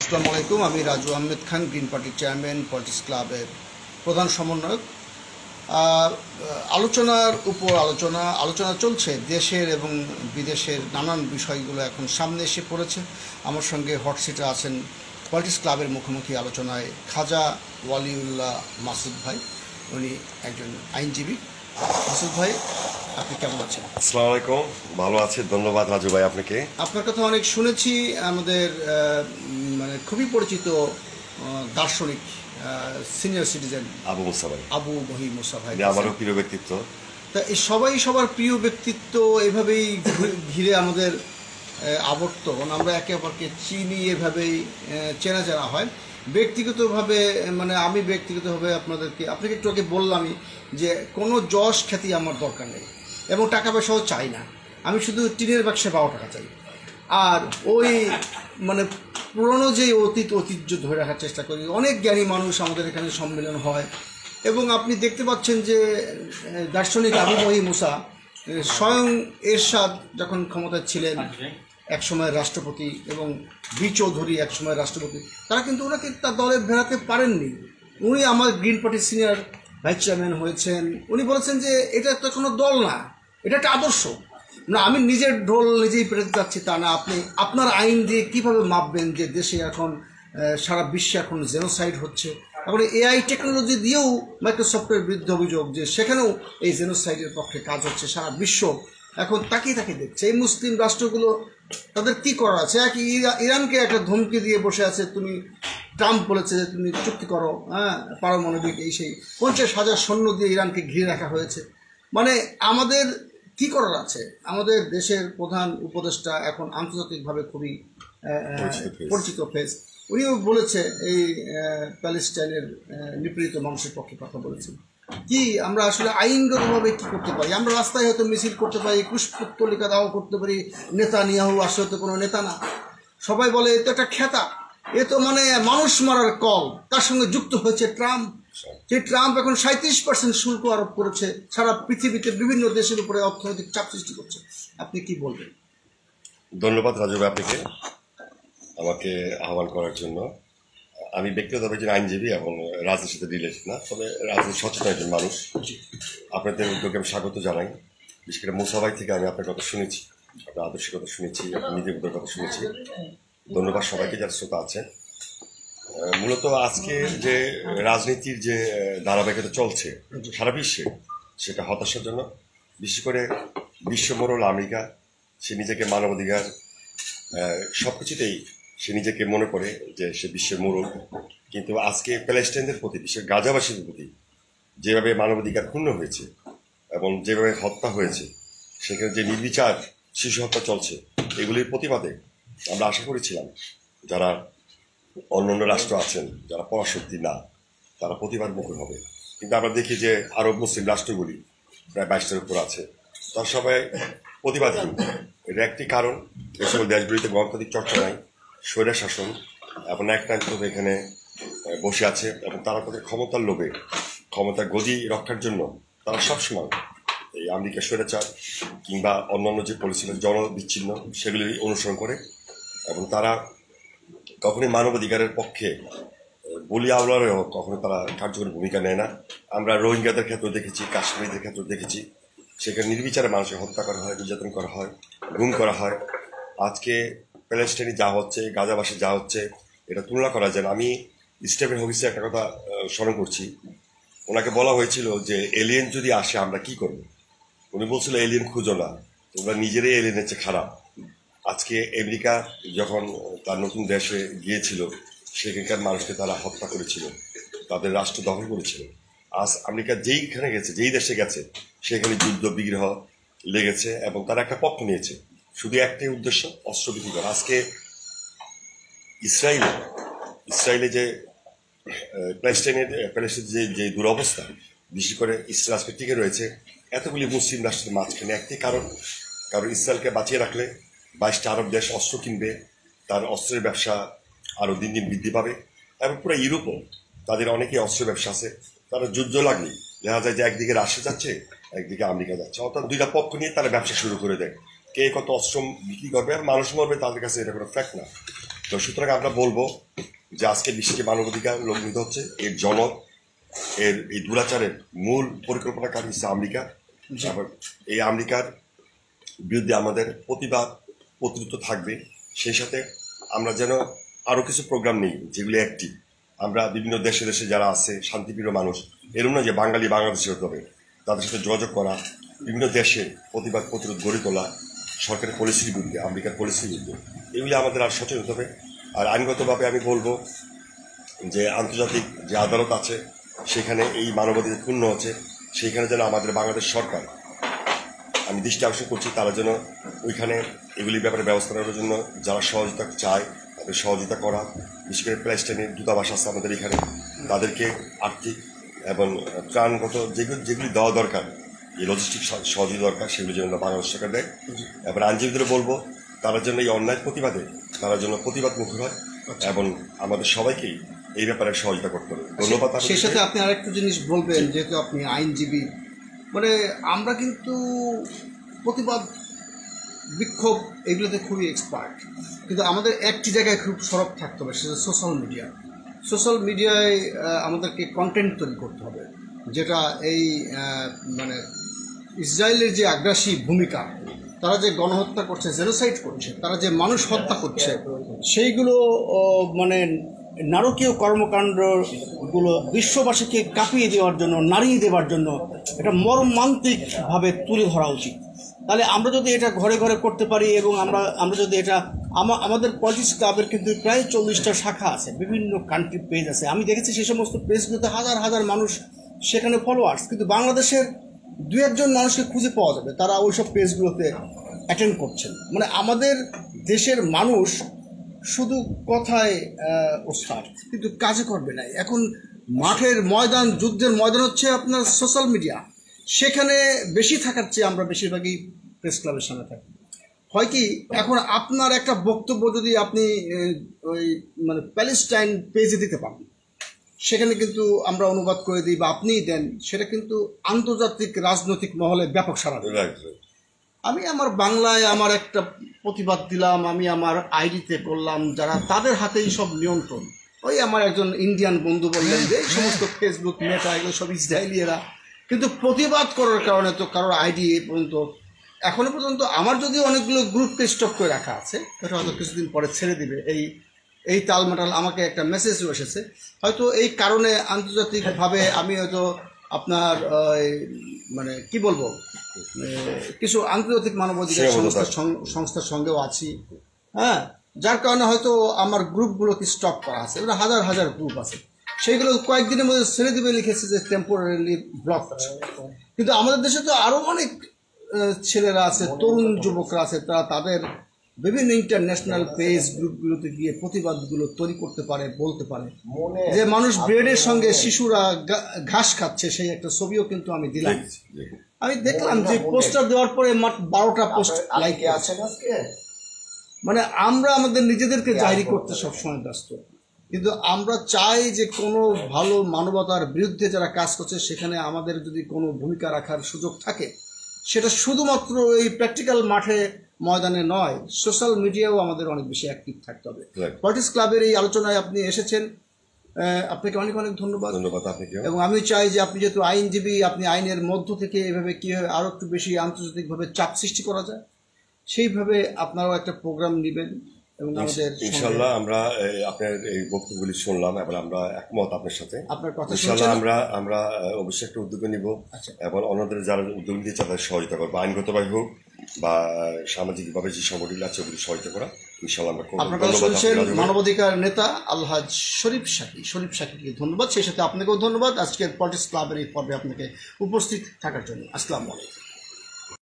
আসসালামু আলাইকুম। আমি রাজু আহমেদ খান, গ্রিন পার্টির চেয়ারম্যান, পলিটিক্স ক্লাবের প্রধান সমন্বয়ক। আলোচনার উপর আলোচনা চলছে। দেশের এবং বিদেশের নানান বিষয়গুলো এখন সামনে এসে পড়েছে। আমার সঙ্গে হটসিটে আছেন পলিটিক্স ক্লাবের মুখোমুখি আলোচনায় খাজা ওয়ালিউল্লাহ মাসুদ ভাই। উনি একজন আইনজীবী। মাসুদ ভাই, আপনি কেমন আছেন? আসসালামু আলাইকুম। ভালো আছি, ধন্যবাদ রাজু ভাই আপনাকে। আপনার কথা অনেক শুনেছি। আমাদের মানে খুবই পরিচিত দার্শনিক, সিনিয়র সিটিজেন আবু মুসা ভাই, আবু মহি মুসা ভাই, আমারও প্রিয় ব্যক্তিত্ব। তা এই সবাই সবার প্রিয় ব্যক্তিত্ব এভাবেই ঘিরে আমাদের আবর্তন। আমরা একে অপরকে চিনি, এভাবেই চেনা জানা হয়। ব্যক্তিগতভাবে মানে আমি ব্যক্তিগতভাবে আপনাকে একটু আগে বললামই যে কোনো যশ খ্যাতি আমার দরকার নেই এবং টাকা পয়সাও চাই না। আমি শুধু টিনের বাক্সে 12 টাকা চাই। আর ওই মানে পুরনো যে ঐতিহ্য ধরে রাখার চেষ্টা করি। অনেক জ্ঞানী মানুষ আমাদের এখানে সম্মেলন হয় এবং আপনি দেখতে পাচ্ছেন যে দার্শনিক আবু মহি মুসা স্বয়ং এরশাদ যখন ক্ষমতায় ছিলেন একসময় রাষ্ট্রপতি, এবং বি চৌধুরী একসময় রাষ্ট্রপতি, তারা কিন্তু ওনাকে তার দলে ভেড়াতে পারেননি। উনি আমার গ্রিন পার্টির সিনিয়র ভাইস চেয়ারম্যান হয়েছেন। উনি বলেছেন যে এটা তো কোনো দল না, এটা একটা আদর্শ না। আমি নিজের ঢোল নিজেই পেটাতে যাচ্ছি তা না। আপনি আপনার আইন দিয়ে কিভাবে মাপবেন যে দেশে এখন সারা বিশ্বে এখন জেনোসাইড হচ্ছে? এখন এআই টেকনোলজি দিয়েও মাইক্রোসফটের বিরুদ্ধে অভিযোগ যে সেখানেও এই জেনোসাইডের পক্ষে কাজ হচ্ছে। সারা বিশ্ব এখন তাকিয়ে দেখছে। এই মুসলিম রাষ্ট্রগুলো তাদের কি করার আছে? এক ইরানকে একটা ধমকি দিয়ে বসে আছে। তুমি ট্রাম্প বলেছে যে তুমি চুক্তি করো, পারমাণবিক এই সেই 50,000 সৈন্য দিয়ে ইরানকে ঘিরে রাখা হয়েছে। মানে আমাদের কি করার আছে? আমাদের দেশের প্রধান উপদেষ্টা এখন আন্তর্জাতিকভাবে খুবই পরিচিত ফেস। উনিও বলেছে এই প্যালেস্টাইনের নিপীড়িত মানুষের পক্ষে কথা বলেছেন। কি আমরা আসলে আইনগতভাবে কি করতে পারি? আমরা রাস্তায় হয়তো মিছিল করতে পারি, পুষ্পতলিকা দাহ করতে পারি। নেতানিয়াহু আসলে তো কোনো নেতা না। সবাই বলে এ তো একটা খেতা, এ তো মানে মানুষ মারার কল। তার সঙ্গে যুক্ত হয়েছে ট্রাম্প। যে ট্রাম্প এখন 37% শুল্ক আরোপ করেছে, সারা পৃথিবীতে বিভিন্ন দেশের উপরে অর্থনৈতিক চাপ সৃষ্টি করছে। আপনি কি বলবেন? ধন্যবাদ রাজু ভাই আপনাকে আমাকে আহ্বান করার জন্য। আমি ব্যক্তিগতভাবে একজন আইনজীবী এবং রাজনীতির সাথে রিলেটেড না, তবে রাজনীতি সচেতন একজন মানুষ। আপনাদের উদ্যোগে আমি স্বাগত জানাই। বিশেষ করে মুসা ভাই থেকে আমি আপনার কথা শুনেছি, আপনার আদর্শের কথা শুনেছি, নীতিবোধের কথা শুনেছি। ধন্যবাদ সবাইকে যারা শ্রোতা আছেন। মূলত আজকে যে রাজনীতির যে ধারাবাহিকতা চলছে সারা বিশ্বে, সেটা হতাশাজনক। বিশেষ করে বিশ্বমোড়ল আমেরিকা, সে নিজেকে মানবাধিকার সব কিছুতেই সে নিজেকে মনে করে যে সে বিশ্বের মোড়ল, কিন্তু আজকে প্যালেস্টাইনদের প্রতি, বিশেষ গাজাবাসীদের প্রতি যেভাবে মানবাধিকার ক্ষুণ্ণ হয়েছে এবং যেভাবে হত্যা হয়েছে, সেখানে যে নির্বিচার শিশু হত্যা চলছে, এগুলির প্রতিবাদে আমরা আশা করেছিলাম যারা অন্যান্য রাষ্ট্র আছেন, যারা পরাশক্তি না, তারা প্রতিবাদ মুখর হবে। কিন্তু আমরা দেখি যে আরব মুসলিম রাষ্ট্রগুলি প্রায় 22টার উপর আছে, তার সবাই প্রতিবাদহীন। এটা একটি কারণ, এ সকল দেশগুলিতে গণতান্ত্রিক চর্চা নাই, স্বৈর শাসন এবং একটান্তভাবে এখানে বসে আছে এবং তারা তাদের ক্ষমতার লোভে, ক্ষমতার গদি রক্ষার জন্য তারা সবসময় এই আমেরিকা স্বৈরাচার কিংবা অন্যান্য যে পলিসি জনবিচ্ছিন্ন সেগুলি অনুসরণ করে এবং তারা কখনোই মানবাধিকারের পক্ষে বলি আওলারেও কখনো তারা কার্যকরী ভূমিকা নেয় না। আমরা রোহিঙ্গাদের ক্ষেত্রে দেখেছি, কাশ্মীরদের ক্ষেত্রে দেখেছি, সেখানে নির্বিচারে মানুষের হত্যা করা হয়, নির্যাতন করা হয়, গুম করা হয়। আজকে প্যালেস্টাইনে যা হচ্ছে, গাজাবাসী যা হচ্ছে, এটা তুলনা করা যায় না। আমি স্টিফেন হকিসের একটা কথা স্মরণ করছি। ওনাকে বলা হয়েছিল যে এলিয়েন যদি আসে আমরা কি করব। উনি বলছিল এলিয়েন খুঁজো না, তোমরা নিজেরাই এলিয়েনের চেয়ে খারাপ। আজকে আমেরিকা যখন তার নতুন দেশে গিয়েছিল, সেখানকার মানুষকে তারা হত্যা করেছিল, তাদের রাষ্ট্র দখল করেছিল। আজ আমেরিকা যেইখানে গেছে, যেই দেশে গেছে, সেখানে যুদ্ধ বিগ্রহ লেগেছে এবং তারা একটা পক্ষ নিয়েছে, শুধু একটাই উদ্দেশ্য, অস্ত্রবিধি করা। আজকে ইসরায়েলে যে প্যালেস্টাইনের যে দুরবস্থা, বিশেষ করে ইসরায়েল আজকে টিকে রয়েছে এতগুলি মুসলিম রাষ্ট্রের মাঝখানে, একটি কারণ ইসরায়েলকে বাঁচিয়ে রাখলে 22টা আরব দেশ অস্ত্র কিনবে, তার অস্ত্রের ব্যবসা আরও দিন দিন বৃদ্ধি পাবে এবং পুরো ইউরোপও তাদের অনেকেই অস্ত্রের ব্যবসা আছে। তারা যুদ্ধ লাগলে দেখা যায় যে একদিকে রাশিয়া যাচ্ছে, একদিকে আমেরিকা যাচ্ছে, অর্থাৎ দুইটা পক্ষ নিয়ে তারা ব্যবসা শুরু করে দেয়। কে কত অস্ত্র বিক্রি করবে আর মানুষ মরবে, তাদের কাছে এটা কোনো ফ্যাক্ট না। তো সুতরাং আমরা বলবো যে আজকে বিশ্বে মানবাধিকার লঙ্ঘিত হচ্ছে, এর জনক, এর এই দুরাচারের মূল পরিকল্পনাকারী হচ্ছে আমেরিকা। তারপর এই আমেরিকার বিরুদ্ধে আমাদের প্রতিবাদ প্রতিরোধ থাকবে। সেই সাথে আমরা যেন আরও কিছু প্রোগ্রাম নেই যেগুলি অ্যাক্টিভ। আমরা বিভিন্ন দেশে দেশে যারা আছে শান্তিপ্রিয় মানুষ, এরকম না যে বাঙালি বাংলাদেশে হতে হবে, তাদের সাথে যোগাযোগ করা, বিভিন্ন দেশে প্রতিবাদ প্রতিরোধ গড়ে তোলা, সরকারের পলিসির বিরুদ্ধে, আমেরিকার পলিসির বিরুদ্ধে, এগুলি আমাদের আর সচেতন হতে হবে। আর আইনগতভাবে আমি বলবো যে আন্তর্জাতিক যে আদালত আছে সেখানে এই মানবাধিকার ক্ষুণ্ণ হচ্ছে, সেইখানে যেন আমাদের বাংলাদেশ সরকার, আমি দৃষ্টি আকর্ষণ করছি, তারা যেন ওইখানে এগুলির ব্যাপারে ব্যবস্থা নেওয়ার জন্য যারা সহযোগিতা চায় তাদের সহযোগিতা করা, বিশেষ করে প্যালেস্টাইনের দূতাবাস আছে আমাদের এখানে, তাদেরকে আর্থিক এবং ত্রাণগত যেগুলি দেওয়া দরকার, এই লজিস্টিক সহযোগিতা দরকার, সেগুলি যেন বাংলাদেশ সরকার দেয়। এবার আইনজীবীদের বলবো তারা যেন এই অন্যায় প্রতিবাদে তারা যেন প্রতিবাদমুখী হয় এবং আমাদের সবাইকেই এই ব্যাপারে সহযোগিতা করতে হবে। ধন্যবাদ। সেই সাথে আপনি আরেকটু জিনিস বলবেন, যেহেতু আপনি আইনজীবী, মানে আমরা কিন্তু প্রতিবাদ বিক্ষোভ এগুলোতে খুবই এক্সপার্ট, কিন্তু আমাদের একটি জায়গায় খুব সরব থাকতে হবে, সেটা সোশ্যাল মিডিয়া। সোশ্যাল মিডিয়ায় আমাদেরকে কন্টেন্ট তৈরি করতে হবে, যেটা এই মানে ইসরায়েলের যে আগ্রাসী ভূমিকা, তারা যে গণহত্যা করছে, জেনোসাইড করছে, তারা যে মানুষ হত্যা করছে, সেইগুলো মানে নারকীয় কর্মকাণ্ডগুলো বিশ্ববাসীকে কাঁপিয়ে দেওয়ার জন্য, নাড়িয়ে দেওয়ার জন্য এটা মর্মান্তিকভাবে তুলে ধরা উচিত। তাহলে আমরা যদি এটা ঘরে ঘরে করতে পারি এবং আমরা যদি এটা আমাদের পলিটিক্স ক্লাবের কিন্তু প্রায় 40টা শাখা আছে, বিভিন্ন কান্ট্রি পেজ আছে, আমি দেখেছি সেই সমস্ত পেজগুলোতে হাজার হাজার মানুষ সেখানে ফলোয়ার্স, কিন্তু বাংলাদেশের 2-1 মানুষকে খুঁজে পাওয়া যাবে তারা ওইসব পেজগুলোতে অ্যাটেন্ড করছেন। মানে আমাদের দেশের মানুষ শুধু কথায় ওস্তাদ, কিন্তু কাজে করবে না। এখন মাঠের ময়দান, যুদ্ধের ময়দান হচ্ছে আপনার সোশ্যাল মিডিয়া, সেখানে বেশি থাকার চেয়ে আমরা বেশিরভাগই প্রেস ক্লাবের সামনে থাকি। হয় কি, এখন আপনার একটা বক্তব্য যদি আপনি ওই মানে প্যালেস্টাইন পেজে দিতে পারেন, সেখানে কিন্তু আমরা অনুবাদ করে দিই বা আপনিই দেন, সেটা কিন্তু আন্তর্জাতিক রাজনৈতিক মহলে ব্যাপক সাড়া দেয়। আমি আমার বাংলায় আমার একটা প্রতিবাদ দিলাম, আমি আমার আইডিতে করলাম, যারা তাদের হাতেই সব নিয়ন্ত্রণ। ওই আমার একজন ইন্ডিয়ান বন্ধু বললেন যে এই সমস্ত ফেসবুক মেটা এগুলো সব ইসরায়েলিয়েরা, কিন্তু প্রতিবাদ করার কারণে তো কারোর আইডি পর্যন্ত এখনো পর্যন্ত, আমার যদিও অনেকগুলো গ্রুপকে স্টপ করে রাখা আছে, এটা হয়তো কিছুদিন পরে ছেড়ে দিবে। এই তালমাটাল আমাকে একটা মেসেজও এসেছে, হয়তো এই কারণে আন্তর্জাতিকভাবে আমি হয়তো আপনার মানে কি বলবো, কিছু আন্তর্জাতিক মানবাধিকার সংস্থার সঙ্গেও আছি, হ্যাঁ, যার কারণে হয়তো আমার গ্রুপগুলোকে স্টপ করা আছে। এবার হাজার হাজার গ্রুপ আছে, সেইগুলো কয়েকদিনের মধ্যে ছেড়ে দিবে লিখেছে যে টেম্পোরারিলি ব্লক আছে। কিন্তু আমাদের দেশে তো আরও অনেক ছেলেরা আছে, তরুণ যুবকরা আছে, তারা তাদের বিভিন্ন ইন্টারন্যাশনাল পেজ গ্রুপগুলোতে গিয়ে প্রতিবাদগুলো তৈরি করতে পারে, বলতে পারে যে মানুষ ব্রেডের সঙ্গে শিশুরা ঘাস খাচ্ছে, সেই একটা ছবিও কিন্তু আমি দিলাম। আমি দেখলাম যে পোস্টার দেওয়ার পরে মাত্র 12টা পোস্ট লাইক আছে। মানে আমরা আমাদের নিজেদেরকে জাহির করতে সবসময় ব্যস্ত, কিন্তু আমরা চাই যে কোনো ভালো মানবতার বিরুদ্ধে যারা কাজ করছে সেখানে আমাদের যদি কোনো ভূমিকা রাখার সুযোগ থাকে, সেটা শুধুমাত্র এই প্র্যাকটিক্যাল মাঠে ময়দানে নয়, সোশ্যাল মিডিয়াও আমাদের অনেক বেশি অ্যাক্টিভ থাকতে হবে। পলিটিক্স ক্লাবের এই আলোচনায় আপনি এসেছেন, আপনাকে অনেক অনেক ধন্যবাদ। এবং আমি চাই যে আপনি যেহেতু আইনজীবী, আপনি আইনের মধ্য থেকে এভাবে কীভাবে আরও একটু বেশি আন্তর্জাতিকভাবে চাপ সৃষ্টি করা যায়, সেইভাবে আপনারাও একটা প্রোগ্রাম নেবেন। এবং আমাদের ইনশাআল্লাহ আমরা আপনার এই বক্তব্যগুলি শুনলাম এবং আমরা একমত আপনার সাথে। আপনার কথা ইনশাআল্লাহ আমরা অবশ্যই একটা উদ্যোগ নিব এবং অন্যদের যারা উদ্যোগ নিতে চায় তাদের সহযোগিতা করবো, আইনগতভাবে হোক বা সামাজিকভাবে যে সংগঠনগুলি আছে ওগুলি সহযোগিতা করা ইনশাআল্লাহ আমরা করব। আপনার কথা শুনছেন মানবাধিকার নেতা আলহাজ শরীফ শাকিকে ধন্যবাদ। সেই সাথে আপনাকেও ধন্যবাদ আজকের পলিটিক্স ক্লাবের এই পর্বে আপনাকে উপস্থিত থাকার জন্য। আসসালামু আলাইকুম।